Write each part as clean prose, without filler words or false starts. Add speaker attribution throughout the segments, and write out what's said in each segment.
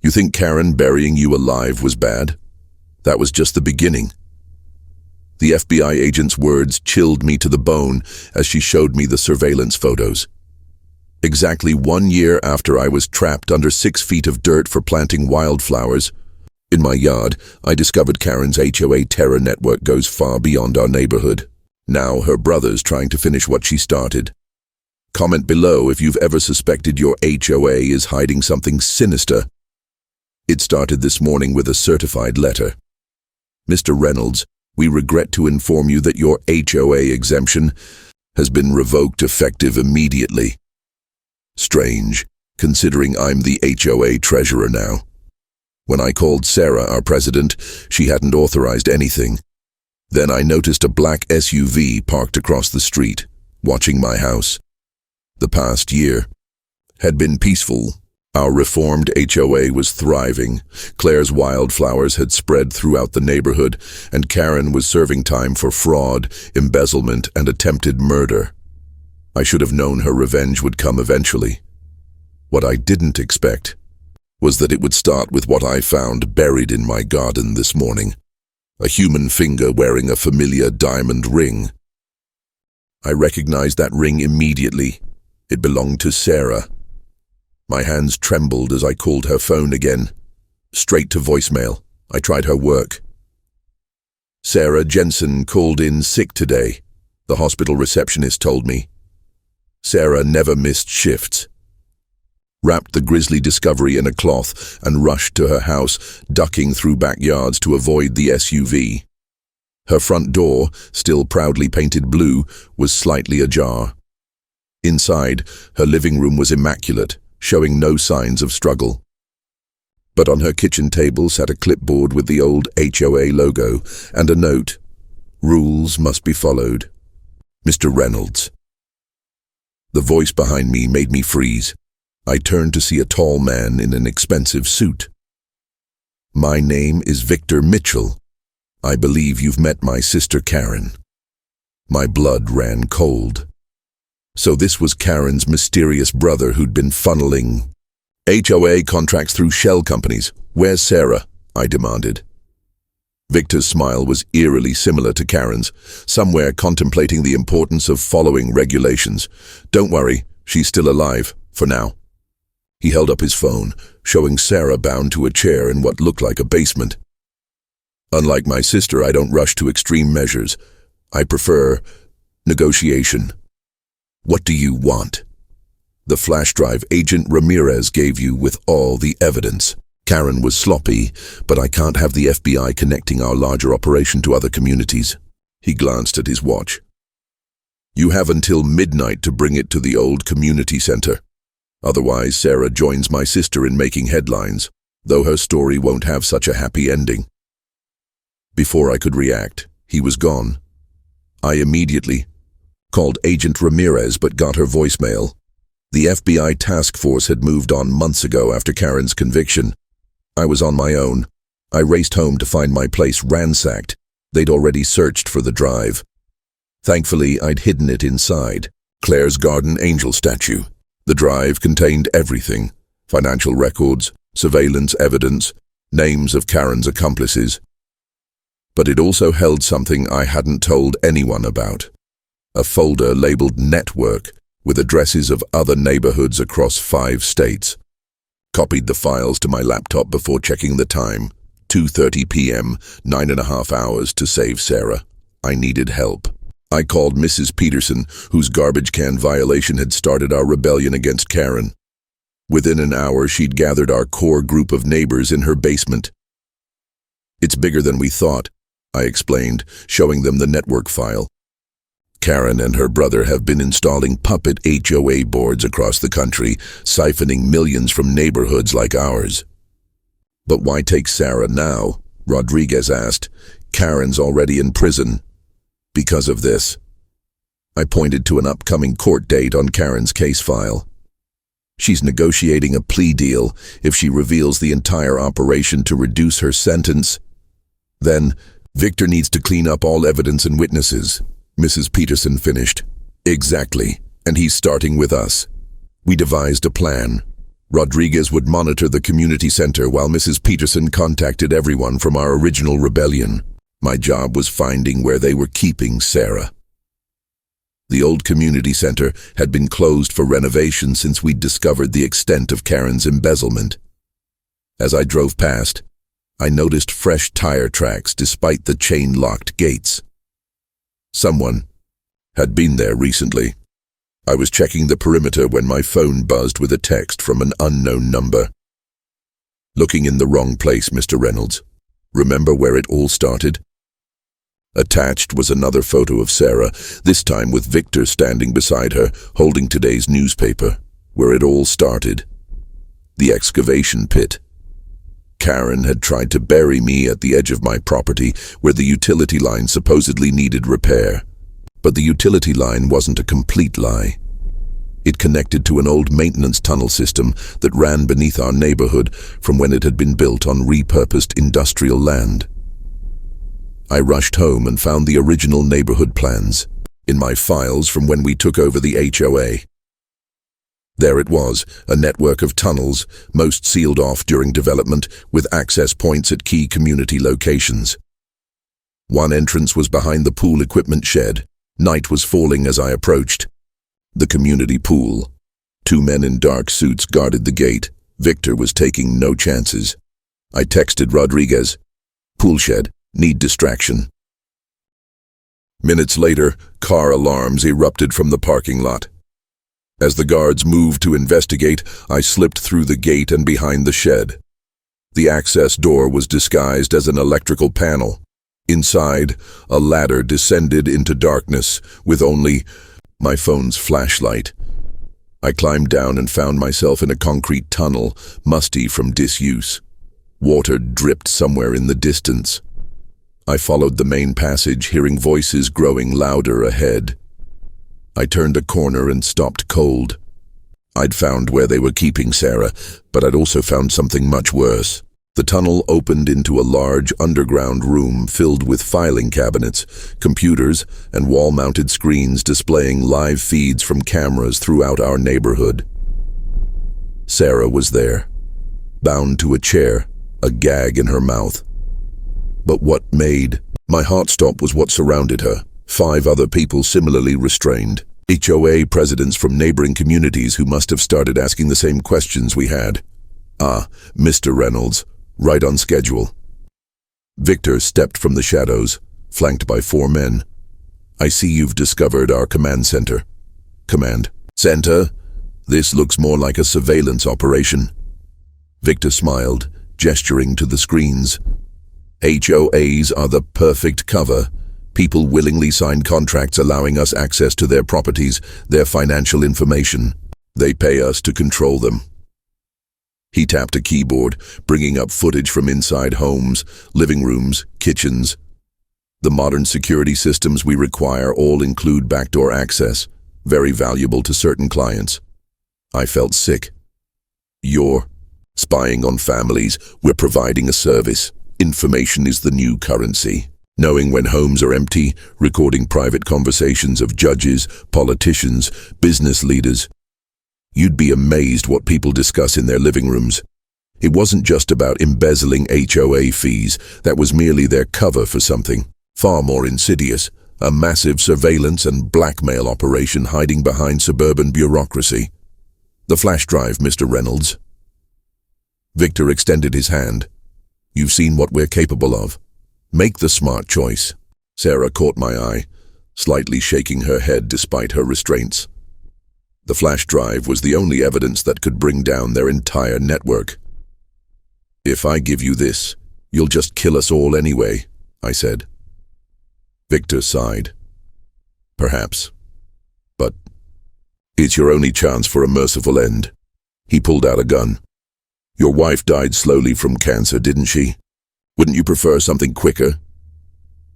Speaker 1: You think Karen burying you alive was bad? That was just the beginning. The FBI agent's words chilled me to the bone as she showed me the surveillance photos. Exactly 1 year after I was trapped under 6 feet of dirt for planting wildflowers, in my yard, I discovered Karen's HOA terror network goes far beyond our neighborhood. Now her brother's trying to finish what she started. Comment below if you've ever suspected your HOA is hiding something sinister. It started this morning with a certified letter. Mr. Reynolds, we regret to inform you that your HOA exemption has been revoked effective immediately. Strange, considering I'm the HOA treasurer now. When I called Sarah, our president, she hadn't authorized anything. Then I noticed a black SUV parked across the street, watching my house. The past year had been peaceful. Our reformed HOA was thriving. Claire's wildflowers had spread throughout the neighborhood, and Karen was serving time for fraud, embezzlement, and attempted murder. I should have known her revenge would come eventually. What I didn't expect was that it would start with what I found buried in my garden this morning. A human finger wearing a familiar diamond ring. I recognized that ring immediately. It belonged to Sarah. My hands trembled as I called her phone again. Straight to voicemail. I tried her work. Sarah Jensen called in sick today, the hospital receptionist told me. Sarah never missed shifts. Wrapped the grisly discovery in a cloth and rushed to her house, ducking through backyards to avoid the SUV. Her front door, still proudly painted blue, was slightly ajar. Inside, her living room was immaculate, showing no signs of struggle. But on her kitchen table sat a clipboard with the old HOA logo and a note. Rules must be followed. Mr. Reynolds. The voice behind me made me freeze. I turned to see a tall man in an expensive suit. My name is Victor Mitchell. I believe you've met my sister Karen. My blood ran cold. So this was Karen's mysterious brother who'd been funneling HOA contracts through shell companies. Where's Sarah? I demanded. Victor's smile was eerily similar to Karen's, somewhere contemplating the importance of following regulations. Don't worry, she's still alive, for now. He held up his phone, showing Sarah bound to a chair in what looked like a basement. Unlike my sister, I don't rush to extreme measures. I prefer negotiation. What do you want? The flash drive Agent Ramirez gave you with all the evidence. Karen was sloppy, but I can't have the FBI connecting our larger operation to other communities. He glanced at his watch. You have until midnight to bring it to the old community center. Otherwise, Sarah joins my sister in making headlines, though her story won't have such a happy ending. Before I could react, he was gone. I immediately called Agent Ramirez but got her voicemail. The FBI task force had moved on months ago after Karen's conviction. I was on my own. I raced home to find my place ransacked. They'd already searched for the drive. Thankfully, I'd hidden it inside. Claire's garden angel statue. The drive contained everything: financial records, surveillance evidence, names of Karen's accomplices. But it also held something I hadn't told anyone about. A folder labeled Network with addresses of other neighborhoods across 5 states. Copied the files to my laptop before checking the time. 2:30 p.m., 9.5 hours to save Sarah. I needed help. I called Mrs. Peterson, whose garbage can violation had started our rebellion against Karen. Within an hour, she'd gathered our core group of neighbors in her basement. It's bigger than we thought, I explained, showing them the network file. Karen and her brother have been installing puppet HOA boards across the country, siphoning millions from neighborhoods like ours. But why take Sarah now? Rodriguez asked. Karen's already in prison. Because of this. I pointed to an upcoming court date on Karen's case file. She's negotiating a plea deal if she reveals the entire operation to reduce her sentence. Then, Victor needs to clean up all evidence and witnesses. Mrs. Peterson finished. Exactly, and he's starting with us. We devised a plan. Rodriguez would monitor the community center while Mrs. Peterson contacted everyone from our original rebellion. My job was finding where they were keeping Sarah. The old community center had been closed for renovation since we'd discovered the extent of Karen's embezzlement. As I drove past, I noticed fresh tire tracks despite the chain-locked gates. Someone had been there recently. I was checking the perimeter when my phone buzzed with a text from an unknown number. Looking in the wrong place, Mr. Reynolds. Remember where it all started? Attached was another photo of Sarah, this time with Victor standing beside her, holding today's newspaper, where it all started. The excavation pit. Karen had tried to bury me at the edge of my property where the utility line supposedly needed repair. But the utility line wasn't a complete lie. It connected to an old maintenance tunnel system that ran beneath our neighborhood from when it had been built on repurposed industrial land. I rushed home and found the original neighborhood plans in my files from when we took over the HOA. There it was, a network of tunnels, most sealed off during development, with access points at key community locations. One entrance was behind the pool equipment shed. Night was falling as I approached. The community pool. 2 men in dark suits guarded the gate. Victor was taking no chances. I texted Rodriguez. Pool shed. Need distraction. Minutes later, car alarms erupted from the parking lot. As the guards moved to investigate, I slipped through the gate and behind the shed. The access door was disguised as an electrical panel. Inside, a ladder descended into darkness with only my phone's flashlight. I climbed down and found myself in a concrete tunnel, musty from disuse. Water dripped somewhere in the distance. I followed the main passage, hearing voices growing louder ahead. I turned a corner and stopped cold. I'd found where they were keeping Sarah, but I'd also found something much worse. The tunnel opened into a large underground room filled with filing cabinets, computers, and wall-mounted screens displaying live feeds from cameras throughout our neighborhood. Sarah was there, bound to a chair, a gag in her mouth. But what made my heart stop was what surrounded her. 5 other people similarly restrained. HOA presidents from neighboring communities who must have started asking the same questions we had. Ah, Mr. Reynolds, right on schedule. Victor stepped from the shadows, flanked by 4 men. I see you've discovered our command center. Command center? This looks more like a surveillance operation. Victor smiled, gesturing to the screens. HOAs are the perfect cover. People willingly sign contracts allowing us access to their properties, their financial information. They pay us to control them. He tapped a keyboard, bringing up footage from inside homes, living rooms, kitchens. The modern security systems we require all include backdoor access, very valuable to certain clients. I felt sick. You're spying on families. We're providing a service. Information is the new currency. Knowing when homes are empty, recording private conversations of judges, politicians, business leaders. You'd be amazed what people discuss in their living rooms. It wasn't just about embezzling HOA fees, that was merely their cover for something far more insidious, a massive surveillance and blackmail operation hiding behind suburban bureaucracy. The flash drive, Mr. Reynolds. Victor extended his hand. You've seen what we're capable of. Make the smart choice. Sarah caught my eye, slightly shaking her head despite her restraints. The flash drive was the only evidence that could bring down their entire network. If I give you this, you'll just kill us all anyway, I said. Victor sighed. Perhaps. But it's your only chance for a merciful end. He pulled out a gun. Your wife died slowly from cancer, didn't she? Wouldn't you prefer something quicker?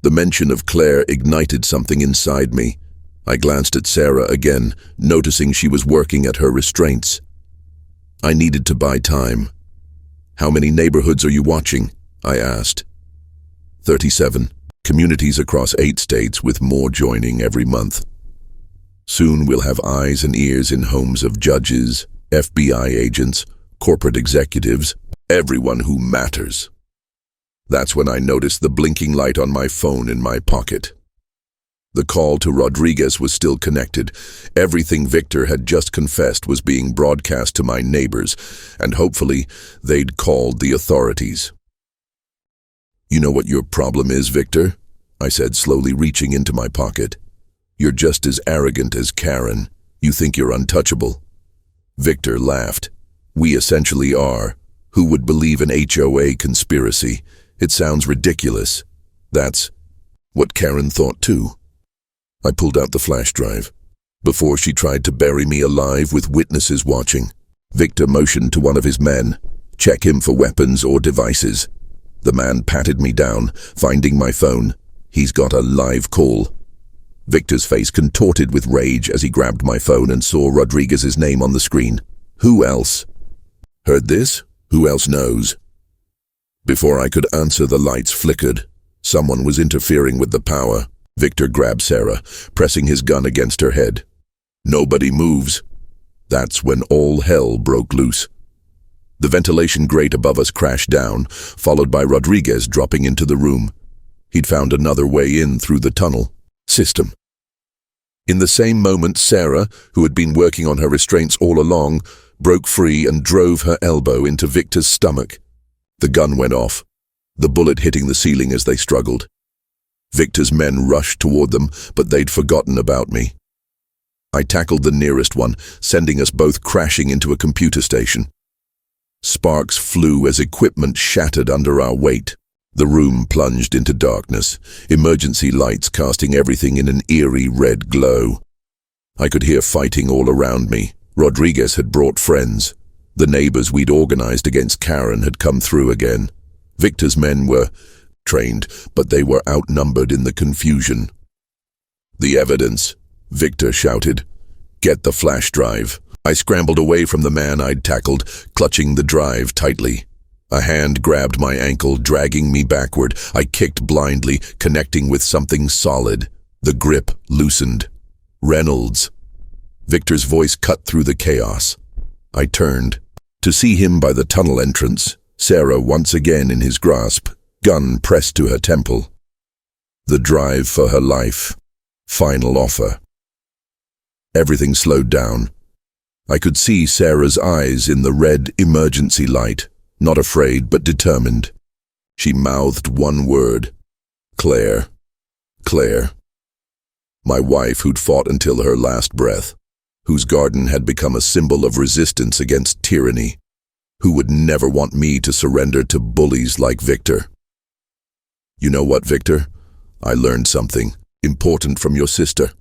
Speaker 1: The mention of Claire ignited something inside me. I glanced at Sarah again, noticing she was working at her restraints. I needed to buy time. How many neighborhoods are you watching? I asked. 37. Communities across 8 states, with more joining every month. Soon we'll have eyes and ears in homes of judges, FBI agents, corporate executives, everyone who matters. That's when I noticed the blinking light on my phone in my pocket. The call to Rodriguez was still connected. Everything Victor had just confessed was being broadcast to my neighbors, and hopefully they'd called the authorities. "You know what your problem is, Victor?" I said, slowly reaching into my pocket. "You're just as arrogant as Karen. You think you're untouchable." Victor laughed. "We essentially are. Who would believe an HOA conspiracy? It sounds ridiculous." "That's what Karen thought too." I pulled out the flash drive. Before she tried to bury me alive with witnesses watching, Victor motioned to one of his men. "Check him for weapons or devices." The man patted me down, finding my phone. "He's got a live call." Victor's face contorted with rage as he grabbed my phone and saw Rodriguez's name on the screen. "Who else?" "Heard this? Who else knows?" Before I could answer, the lights flickered. Someone was interfering with the power. Victor grabbed Sarah, pressing his gun against her head. "Nobody moves." That's when all hell broke loose. The ventilation grate above us crashed down, followed by Rodriguez dropping into the room. He'd found another way in through the tunnel system. In the same moment, Sarah, who had been working on her restraints all along, broke free and drove her elbow into Victor's stomach. The gun went off, the bullet hitting the ceiling as they struggled. Victor's men rushed toward them, but they'd forgotten about me. I tackled the nearest one, sending us both crashing into a computer station. Sparks flew as equipment shattered under our weight. The room plunged into darkness, emergency lights casting everything in an eerie red glow. I could hear fighting all around me. Rodriguez had brought friends. The neighbors we'd organized against Karen had come through again. Victor's men were trained, but they were outnumbered in the confusion. "The evidence," Victor shouted. "Get the flash drive." I scrambled away from the man I'd tackled, clutching the drive tightly. A hand grabbed my ankle, dragging me backward. I kicked blindly, connecting with something solid. The grip loosened. "Reynolds." Victor's voice cut through the chaos. I turned to see him by the tunnel entrance, Sarah once again in his grasp, gun pressed to her temple. The drive for her life. Final offer. Everything slowed down. I could see Sarah's eyes in the red emergency light, not afraid but determined. She mouthed one word. "Claire. Claire." My wife who'd fought until her last breath, whose garden had become a symbol of resistance against tyranny, who would never want me to surrender to bullies like Victor. "You know what, Victor? I learned something important from your sister."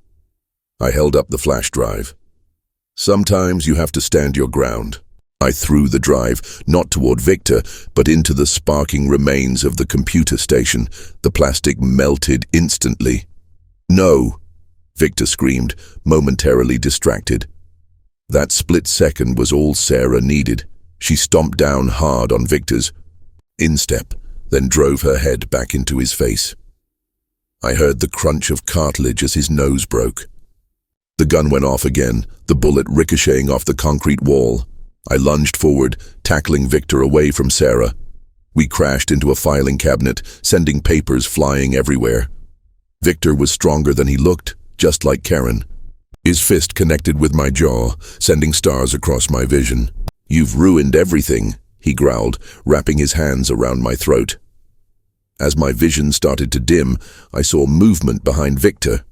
Speaker 1: I held up the flash drive. "Sometimes you have to stand your ground." I threw the drive, not toward Victor, but into the sparking remains of the computer station. The plastic melted instantly. "No!" Victor screamed, momentarily distracted. That split second was all Sarah needed. She stomped down hard on Victor's instep, then drove her head back into his face. I heard the crunch of cartilage as his nose broke. The gun went off again, the bullet ricocheting off the concrete wall. I lunged forward, tackling Victor away from Sarah. We crashed into a filing cabinet, sending papers flying everywhere. Victor was stronger than he looked, just like Karen. His fist connected with my jaw, sending stars across my vision. "You've ruined everything," he growled, wrapping his hands around my throat. As my vision started to dim, I saw movement behind Victor.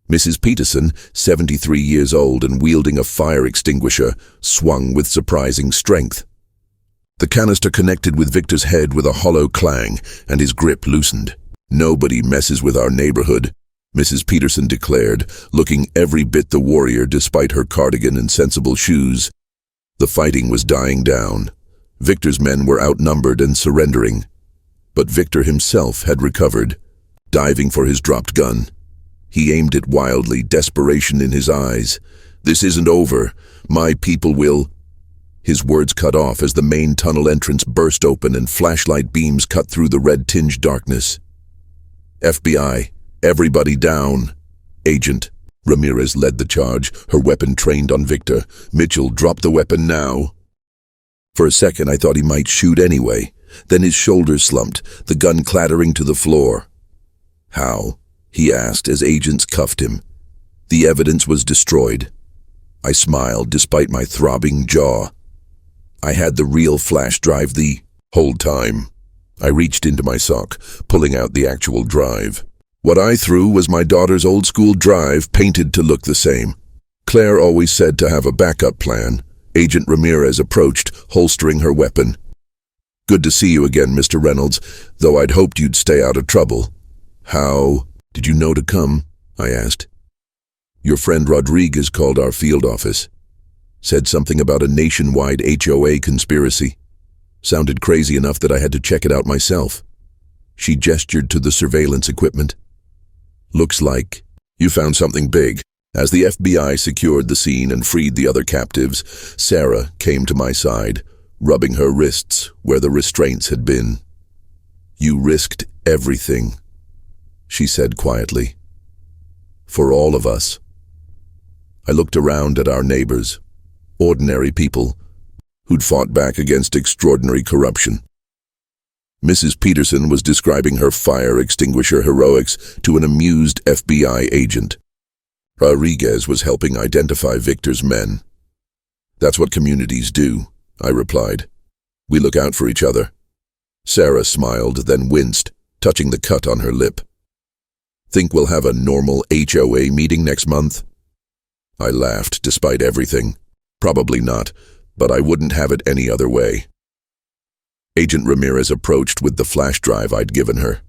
Speaker 1: Mrs. Peterson, 73 years old and wielding a fire extinguisher, swung with surprising strength. The canister connected with Victor's head with a hollow clang, and his grip loosened. "Nobody messes with our neighborhood," Mrs. Peterson declared, looking every bit the warrior despite her cardigan and sensible shoes. The fighting was dying down. Victor's men were outnumbered and surrendering. But Victor himself had recovered, diving for his dropped gun. He aimed it wildly, desperation in his eyes. "This isn't over. My people will—" His words cut off as the main tunnel entrance burst open and flashlight beams cut through the red-tinged darkness. "FBI, everybody down." "Agent." Ramirez led the charge, her weapon trained on Victor. "Mitchell, drop the weapon now." For a second, I thought he might shoot anyway. Then his shoulders slumped, the gun clattering to the floor. "How?" he asked as agents cuffed him. "The evidence was destroyed." I smiled despite my throbbing jaw. I had the real flash drive the whole time. I reached into my sock, pulling out the actual drive. What I threw was my daughter's old-school drive, painted to look the same. Claire always said to have a backup plan. Agent Ramirez approached, holstering her weapon. "Good to see you again, Mr. Reynolds, though I'd hoped you'd stay out of trouble." "How did you know to come?" I asked. "Your friend Rodriguez called our field office. Said something about a nationwide HOA conspiracy. Sounded crazy enough that I had to check it out myself." She gestured to the surveillance equipment. "Looks like you found something big." As the FBI secured the scene and freed the other captives, Sarah came to my side, rubbing her wrists where the restraints had been. "You risked everything," she said quietly. "For all of us." I looked around at our neighbors, ordinary people who'd fought back against extraordinary corruption. Mrs. Peterson was describing her fire extinguisher heroics to an amused FBI agent. Rodriguez was helping identify Victor's men. "That's what communities do," I replied. "We look out for each other." Sarah smiled, then winced, touching the cut on her lip. "Think we'll have a normal HOA meeting next month?" I laughed, despite everything. "Probably not, but I wouldn't have it any other way." Agent Ramirez approached with the flash drive I'd given her.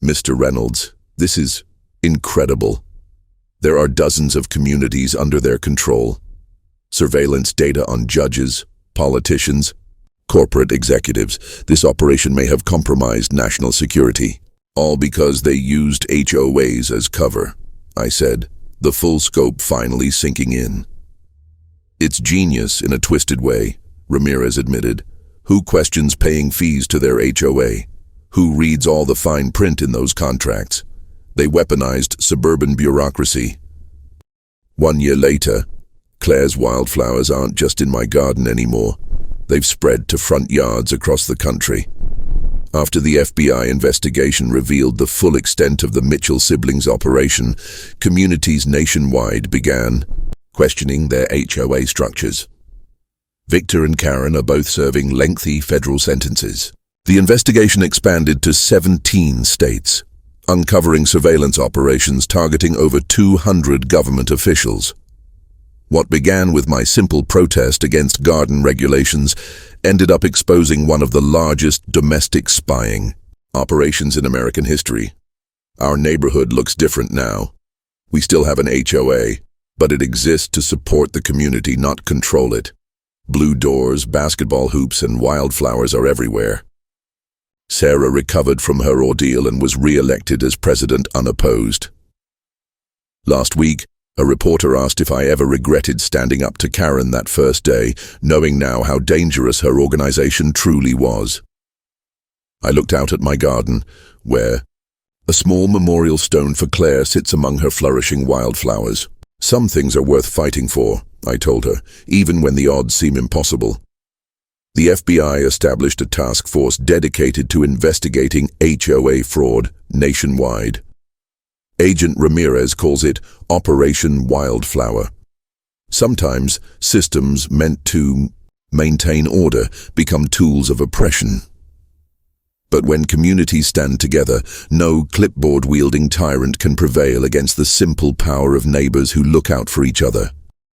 Speaker 1: "Mr. Reynolds, this is incredible. There are dozens of communities under their control. Surveillance data on judges, politicians, corporate executives. This operation may have compromised national security, all because they used HOAs as cover," I said, the full scope finally sinking in. "It's genius in a twisted way," Ramirez admitted. "Who questions paying fees to their HOA? Who reads all the fine print in those contracts? They weaponized suburban bureaucracy." 1 year later, Claire's wildflowers aren't just in my garden anymore. They've spread to front yards across the country. After the FBI investigation revealed the full extent of the Mitchell siblings' operation, communities nationwide began questioning their HOA structures. Victor and Karen are both serving lengthy federal sentences. The investigation expanded to 17 states, uncovering surveillance operations targeting over 200 government officials. What began with my simple protest against garden regulations ended up exposing one of the largest domestic spying operations in American history. Our neighborhood looks different now. We still have an HOA, but it exists to support the community, not control it. Blue doors, basketball hoops, and wildflowers are everywhere. Sarah recovered from her ordeal and was re-elected as president unopposed. Last week, a reporter asked if I ever regretted standing up to Karen that first day, knowing now how dangerous her organization truly was. I looked out at my garden, where a small memorial stone for Claire sits among her flourishing wildflowers. "Some things are worth fighting for," I told her, "even when the odds seem impossible." The FBI established a task force dedicated to investigating HOA fraud nationwide. Agent Ramirez calls it Operation Wildflower. Sometimes systems meant to maintain order become tools of oppression. But when communities stand together, no clipboard-wielding tyrant can prevail against the simple power of neighbors who look out for each other.